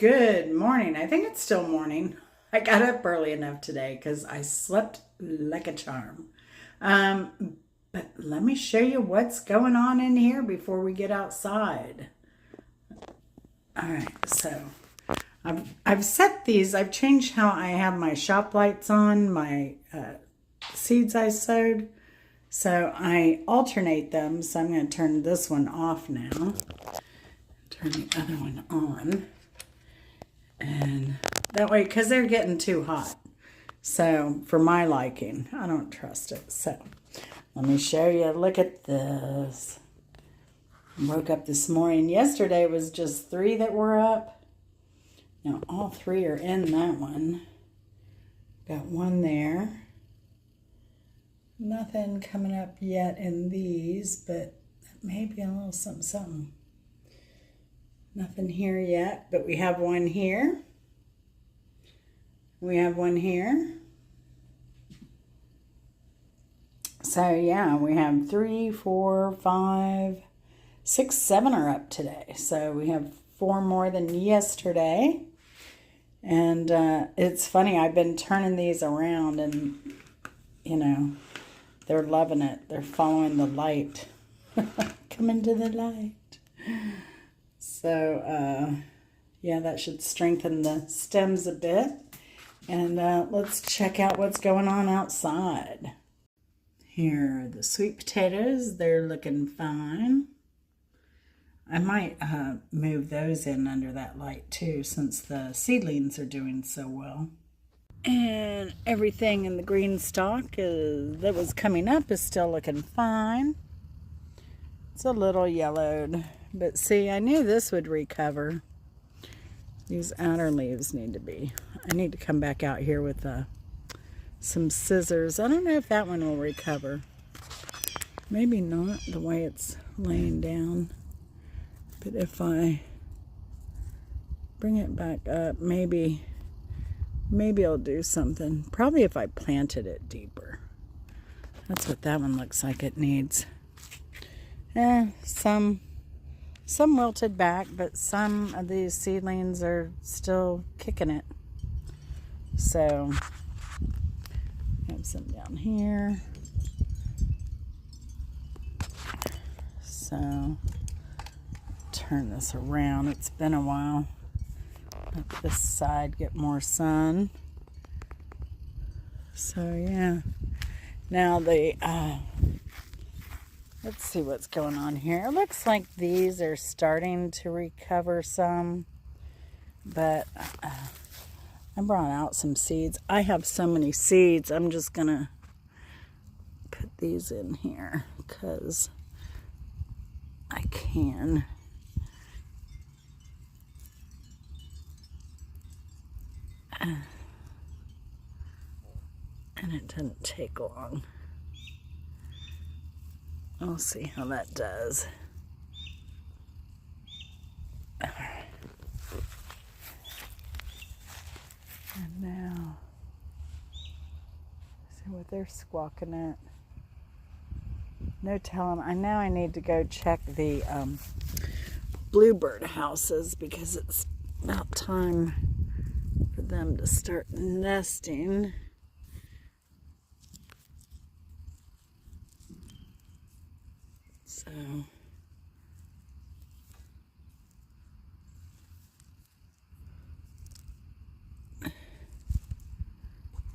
Good morning. I think it's still morning. I got up early enough today because I slept like a charm. But let me show you what's going on in here before we get outside. All right, so I've set these. I've changed how I have my shop lights on, my seeds I sowed. So I alternate them. So I'm going to turn this one off now. Turn the other one on. And that way, because they're getting too hot. So, for my liking, I don't trust it. So, let me show you. Look at this. Woke up this morning. Yesterday was just 3 that were up. Now, all 3 are in that one. Got one there. Nothing coming up yet in these, but maybe a little something. Nothing here yet, but we have one here. We have one here. So yeah, we have 3, 4, 5, 6, 7 are up today. So we have 4 more than yesterday. And it's funny, I've been turning these around and, they're loving it. They're following the light. Come into the light. So, yeah, that should strengthen the stems a bit. And let's check out what's going on outside. Here are the sweet potatoes. They're looking fine. I might move those in under that light too, since the seedlings are doing so well. And everything in the green stalk that was coming up is still looking fine. It's a little yellowed. But see, I knew this would recover. These outer leaves need to be. I need to come back out here with some scissors. I don't know if that one will recover. Maybe not the way it's laying down. But if I bring it back up, maybe I'll do something. Probably if I planted it deeper. That's what that one looks like it needs. Some wilted back, but some of these seedlings are still kicking it. So, have some down here. So, turn this around. It's been a while. Let this side get more sun. So, yeah. Now let's see what's going on here. It looks like these are starting to recover some, but I brought out some seeds. I have so many seeds, I'm just going to put these in here because I can. And it didn't take long. We'll see how that does. And now, see what they're squawking at. No telling. Now I need to go check the bluebird houses because it's about time for them to start nesting. So,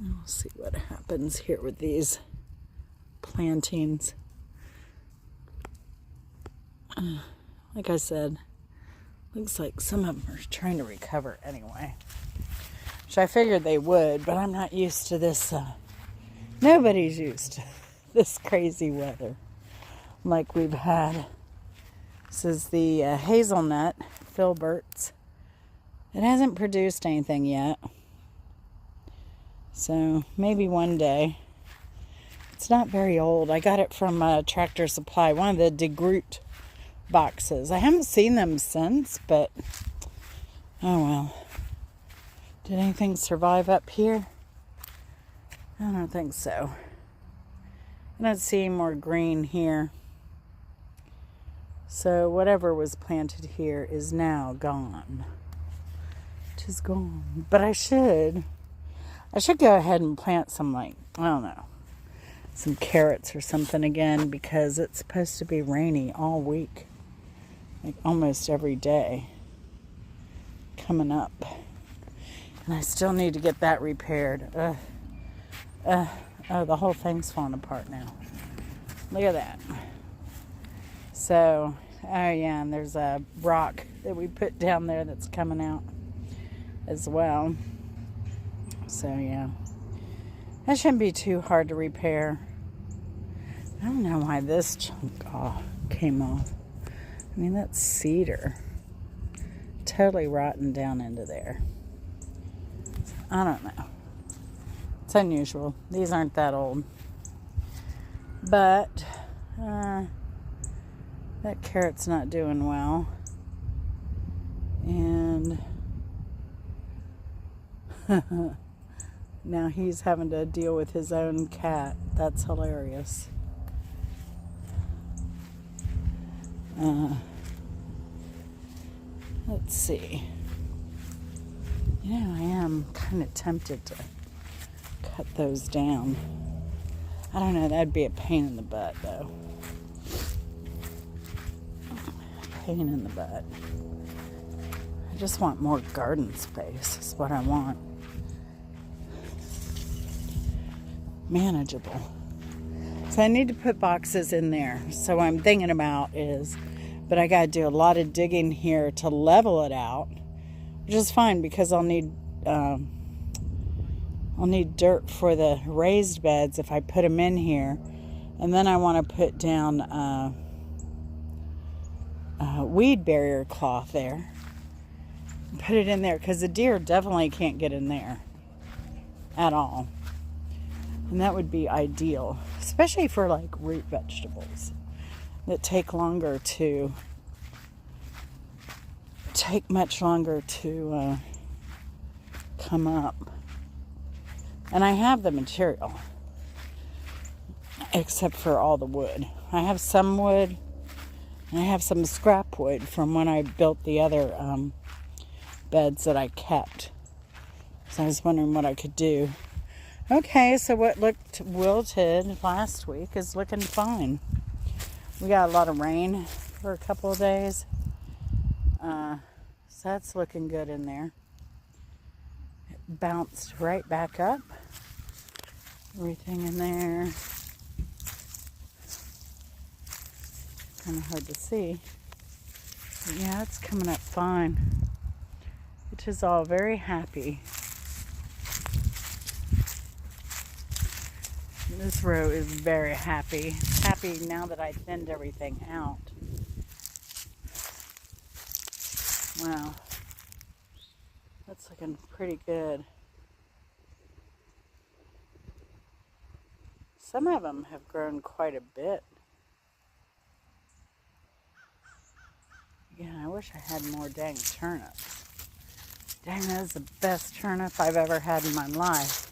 we'll see what happens here with these plantings. Like I said, looks like some of them are trying to recover anyway. Which I figured they would, but I'm not used to this. Nobody's used to this crazy weather like we've had. This is the hazelnut filberts. It hasn't produced anything yet. So maybe one day. It's not very old. I got it from Tractor Supply, one of the DeGroot boxes. I haven't seen them since, but oh well. Did anything survive up here? I don't think so. I don't see any more green here. So whatever was planted here is now gone. which is gone. But I should go ahead and plant some, like, I don't know, some carrots or something again, because it's supposed to be rainy all week, like almost every day coming up. And I still need to get that repaired. Oh, the whole thing's falling apart now. Look at that. So, oh yeah, and there's a rock that we put down there that's coming out as well. So yeah, that shouldn't be too hard to repair. I don't know why this chunk came off. I mean, that's cedar. Totally rotten down into there. I don't know. It's unusual. These aren't that old. But that carrot's not doing well. And now he's having to deal with his own cat. That's hilarious. Let's see. You know, I am kind of tempted to cut those down. I don't know, that'd be a pain in the butt, though. Pain in the butt. I just want more garden space, is what I want. Manageable. So I need to put boxes in there. So what I'm thinking about is, but I got to do a lot of digging here to level it out, which is fine because I'll need dirt for the raised beds if I put them in here. And then I want to put down weed barrier cloth there. Put it in there because the deer definitely can't get in there at all. And that would be ideal, especially for like root vegetables that take much longer to come up. And I have the material, except for all the wood. I have some wood, and I have some scrap wood from when I built the other beds that I kept. So I was wondering what I could do. Okay, so what looked wilted last week is looking fine. We got a lot of rain for a couple of days. So that's looking good in there. It bounced right back up. Everything in there. Kind of hard to see. But yeah, it's coming up fine. Which is all very happy. This row is very happy. Happy now that I thinned everything out. Wow. That's looking pretty good. Some of them have grown quite a bit. Yeah, I wish I had more dang turnips. Dang, that is the best turnip I've ever had in my life.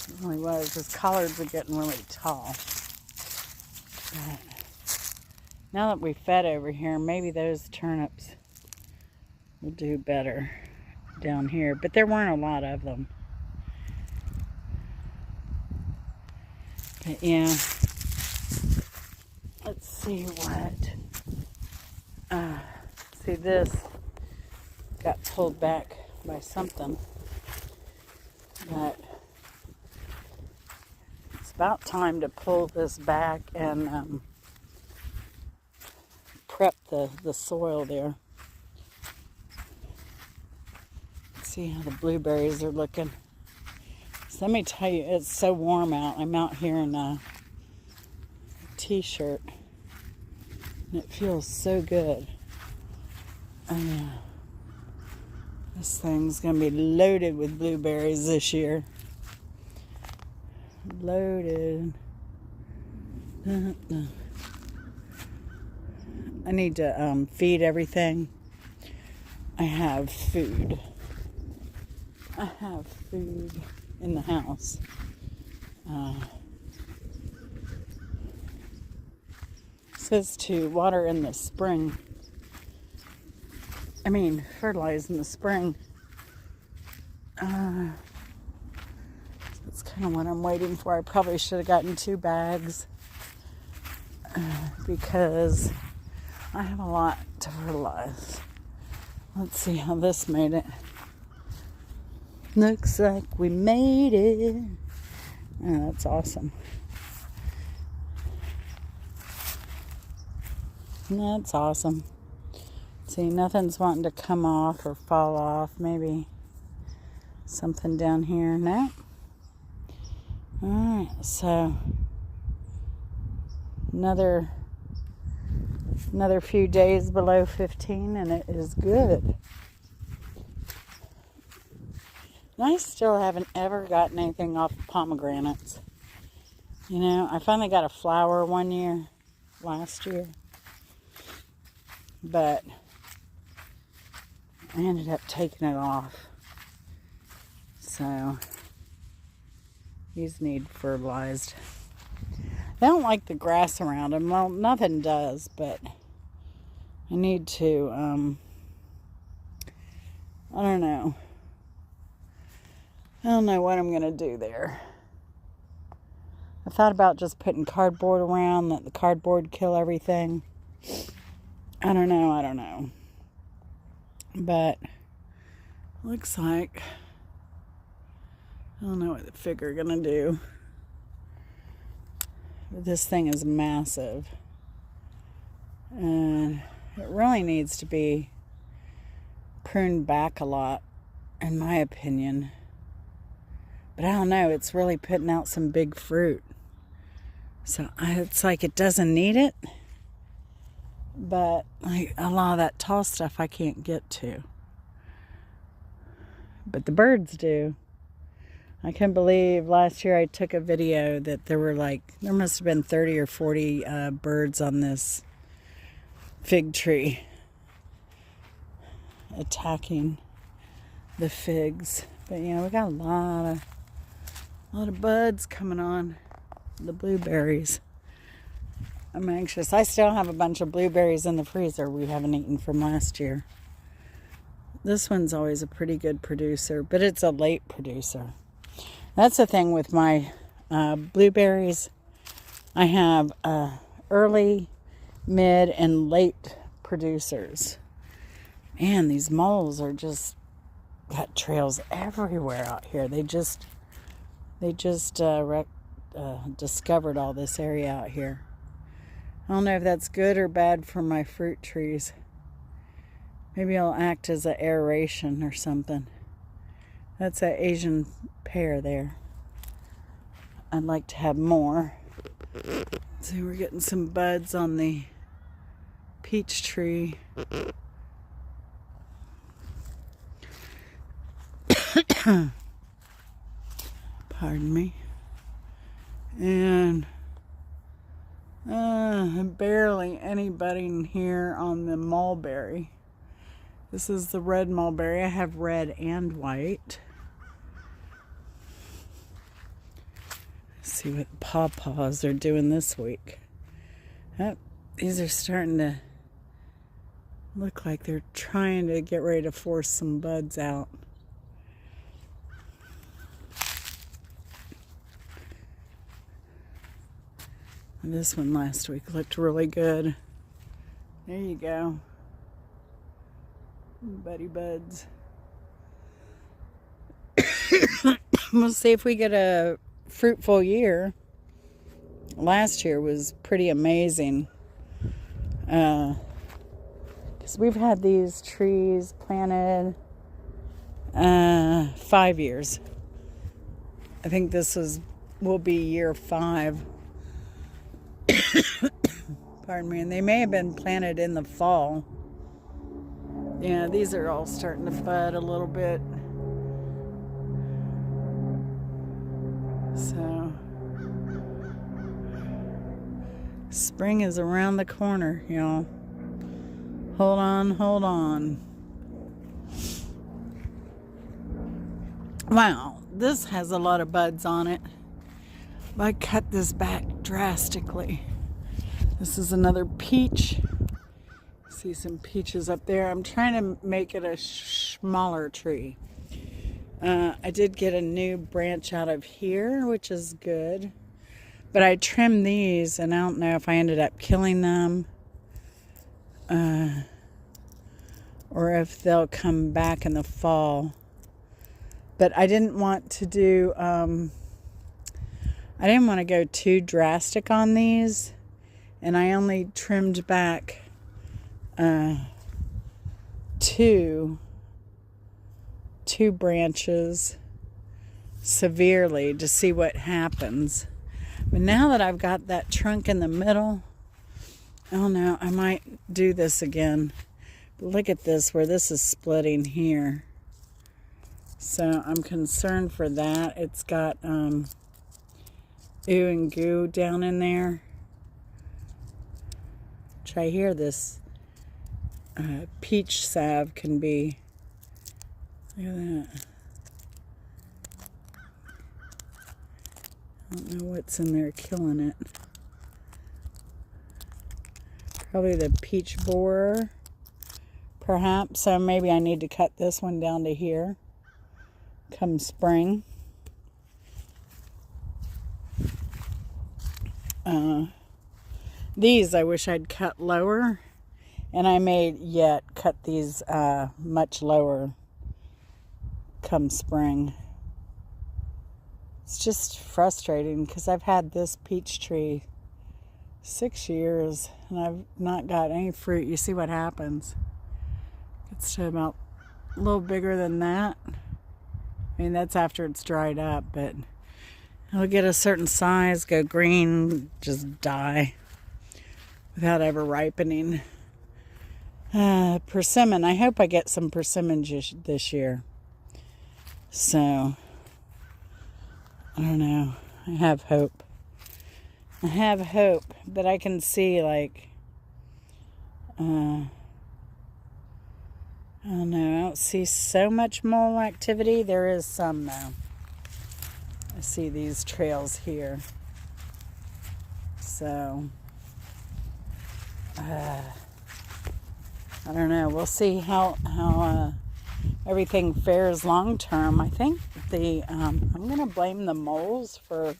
It really was. Those collards are getting really tall. But now that we fed over here, maybe those turnips will do better down here. But there weren't a lot of them. But yeah. Let's see what. See, this got pulled back by something. But it's about time to pull this back and prep the soil there. Let's see how the blueberries are looking. So let me tell you, it's so warm out. I'm out here in a t-shirt. And it feels so good. Oh yeah. This thing's going to be loaded with blueberries this year. Loaded. I need to feed everything. I have food. I have food in the house. It says to water in the spring. Fertilize in the spring. That's kind of what I'm waiting for. I probably should have gotten 2 bags because I have a lot to fertilize. Let's see how this made it. Looks like we made it. Oh, that's awesome. That's awesome. See, nothing's wanting to come off or fall off. Maybe something down here. No. Alright, so another few days below 15 and it is good. And I still haven't ever gotten anything off of pomegranates. You know, I finally got a flower one year, last year. But I ended up taking it off. So these need fertilized. They don't like the grass around them. Well, nothing does, but I need to, I don't know. I don't know what I'm going to do there. I thought about just putting cardboard around, let the cardboard kill everything. I don't know. But looks like I don't know what the figure gonna do. But this thing is massive. And it really needs to be pruned back a lot, in my opinion. But I don't know, it's really putting out some big fruit. So it's like it doesn't need it. But like a lot of that tall stuff I can't get to. But the birds do. I can't believe last year I took a video that there must have been 30 or 40 birds on this fig tree attacking the figs. But you know, we got a lot of buds coming on the blueberries. I'm anxious. I still have a bunch of blueberries in the freezer we haven't eaten from last year. This one's always a pretty good producer, but it's a late producer. That's the thing with my blueberries. I have early, mid, and late producers. And these moles are just got trails everywhere out here. They just discovered all this area out here. I don't know if that's good or bad for my fruit trees. Maybe it'll act as an aeration or something. That's an Asian pear there. I'd like to have more. See, we're getting some buds on the peach tree. Pardon me. And barely any budding here on the mulberry. This is the red mulberry. I have red and white. Let's see what pawpaws are doing this week. Oh, these are starting to look like they're trying to get ready to force some buds out. And this one last week looked really good. There you go. Buddy buds. We'll see if we get a fruitful year. Last year was pretty amazing. Because we've had these trees planted 5 years. I think this will be year 5. Pardon me. And they may have been planted in the fall. Yeah, these are all starting to bud a little bit. So, spring is around the corner, y'all. Hold on, hold on. Wow, this has a lot of buds on it. I cut this back drastically. This is another peach. See some peaches up there. I'm trying to make it a smaller tree. I did get a new branch out of here, which is good. But I trimmed these, and I don't know if I ended up killing them. Or if they'll come back in the fall. But I didn't want to do, I didn't want to go too drastic on these. And I only trimmed back two branches severely to see what happens. But now that I've got that trunk in the middle, I don't know, I might do this again. But look at this, where this is splitting here. So I'm concerned for that. It's got ooh and goo down in there. Which I hear this peach salve can be. Look at that. I don't know what's in there killing it. Probably the peach borer, perhaps. So maybe I need to cut this one down to here come spring. These I wish I'd cut lower, and I may yet cut these much lower come spring. It's just frustrating because I've had this peach tree 6 years and I've not got any fruit. You see what happens. It's to about a little bigger than that. I mean, that's after it's dried up, but it'll get a certain size, go green, just die without ever ripening. Persimmon. I hope I get some persimmon this year. So, I don't know. I have hope. I have hope, but I can see, like, I don't know. I don't see so much mole activity. There is some, though. I see these trails here. So, I don't know. We'll see how everything fares long term. I think I'm going to blame the moles for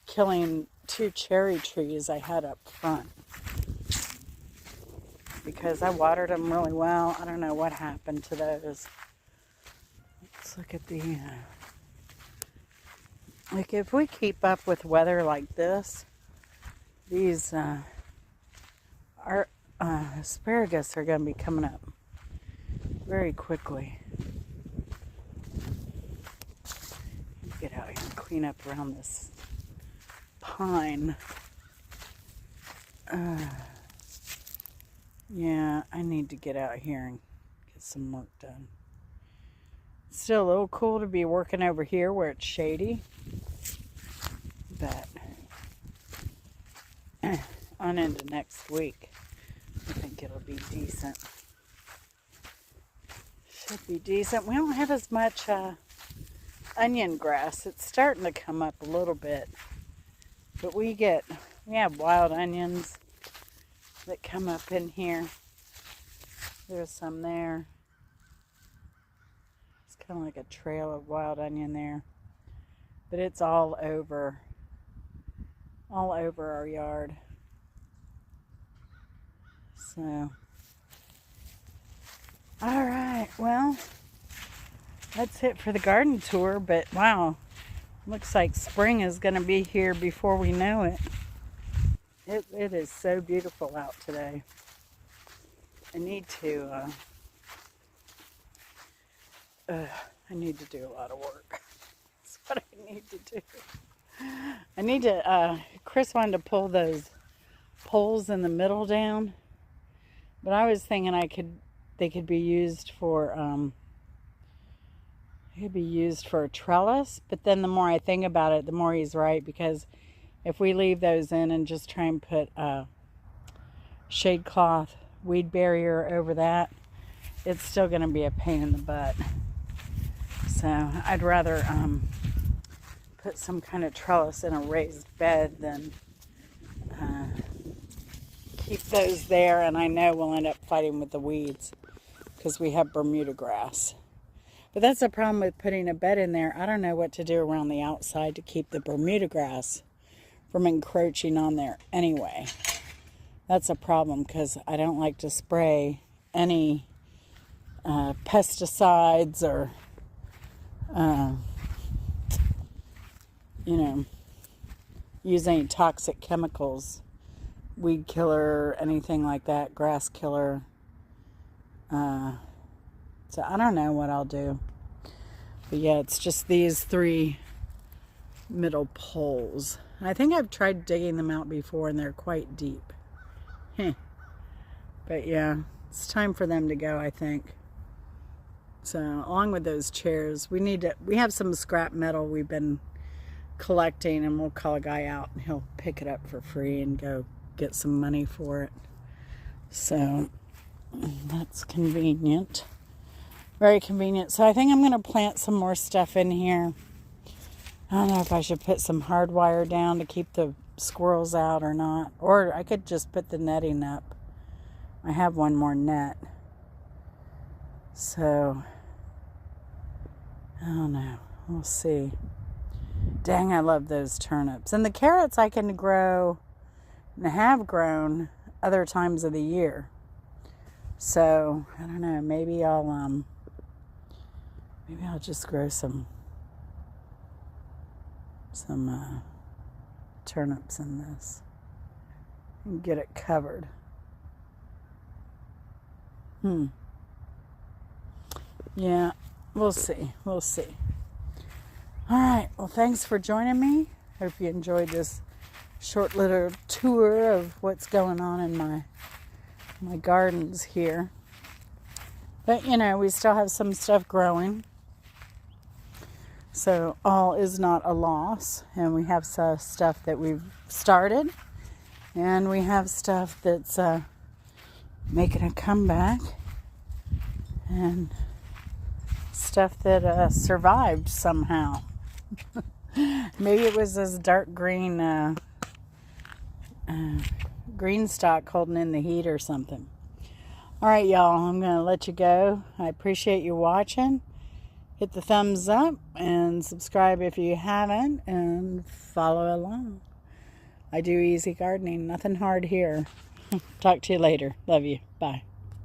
killing 2 cherry trees I had up front. Because I watered them really well. I don't know what happened to those. Let's look at the... like, if we keep up with weather like this, these our asparagus are going to be coming up very quickly. Get out here and clean up around this pine. Yeah, I need to get out here and get some work done. It's still a little cool to be working over here where it's shady. But on into next week, I think it'll be decent. Should be decent. We don't have as much onion grass. It's starting to come up a little bit. But we have wild onions that come up in here. There's some there. It's kind of like a trail of wild onion there. But it's all over our yard. So, all right, well, that's it for the garden tour, but wow, looks like spring is going to be here before we know it. It is so beautiful out today. I need to do a lot of work. That's what I need to do. I need to, Chris wanted to pull those poles in the middle down, but I was thinking they could be used for, a trellis, but then the more I think about it, the more he's right, because if we leave those in and just try and put a shade cloth weed barrier over that, it's still going to be a pain in the butt. So I'd rather put some kind of trellis in a raised bed than keep those there, and I know we'll end up fighting with the weeds because we have Bermuda grass. But that's the problem with putting a bed in there. I don't know what to do around the outside to keep the Bermuda grass from encroaching on there anyway. That's a problem because I don't like to spray any pesticides or, use any toxic chemicals, weed killer, anything like that, grass killer. So I don't know what I'll do. But yeah, it's just these 3 middle poles. I think I've tried digging them out before and they're quite deep. But yeah, it's time for them to go, I think. So along with those chairs, we have some scrap metal we've been collecting, and we'll call a guy out and he'll pick it up for free and go get some money for it. So that's convenient. Very convenient. So I think I'm going to plant some more stuff in here. I don't know if I should put some hardwire down to keep the squirrels out or not. Or I could just put the netting up. I have one more net. So, I don't know. We'll see. Dang, I love those turnips. And the carrots I can grow and have grown other times of the year. So, I don't know. Maybe I'll just grow some turnips in this and get it covered. Yeah, we'll see. We'll see. All right. Well, thanks for joining me. Hope you enjoyed this short little tour of what's going on in my gardens here. But, we still have some stuff growing. So all is not a loss. And we have some stuff that we've started. And we have stuff that's making a comeback. And stuff that survived somehow. Maybe it was this dark green green stalk holding in the heat or something. All right, y'all, I'm going to let you go. I appreciate you watching. Hit the thumbs up and subscribe if you haven't, and follow along. I do easy gardening, nothing hard here. Talk to you later. Love you. Bye.